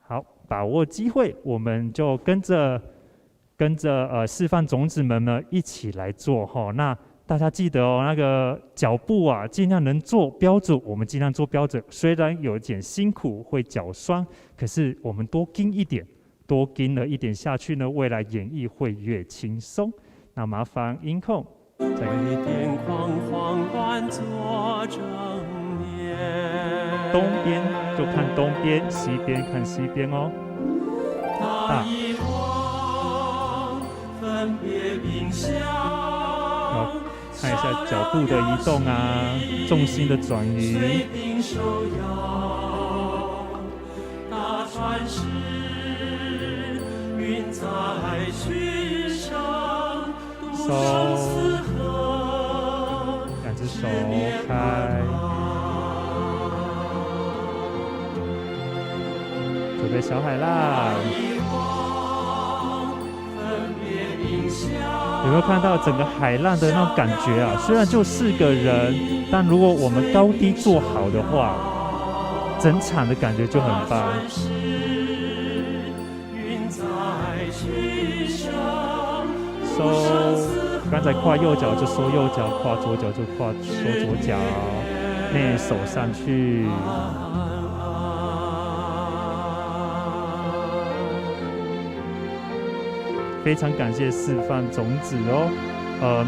好，把握机会，我们就跟着示范种子们呢一起来做哈。那大家记得哦，那个脚步啊，尽量能做标准，我们尽量做标准。虽然有点辛苦，会脚酸，可是我们多跟一点，多跟了一点下去呢，未来演绎会越轻松。那麻烦音控，再回点框慌乱做正念，东边就看东边，西边看西边哦。大一望分别并相，看一下脚步的移动啊，重心的转移。水并手摇，大船是云在群上，渡生死河，两只手开，准备小海浪。有没有看到整个海浪的那种感觉啊？虽然就4个人，但如果我们高低做好的话，整场的感觉就很棒。收，刚才跨右脚就收右脚，跨左脚就收左脚，内手上去。非常感谢示范种子哦，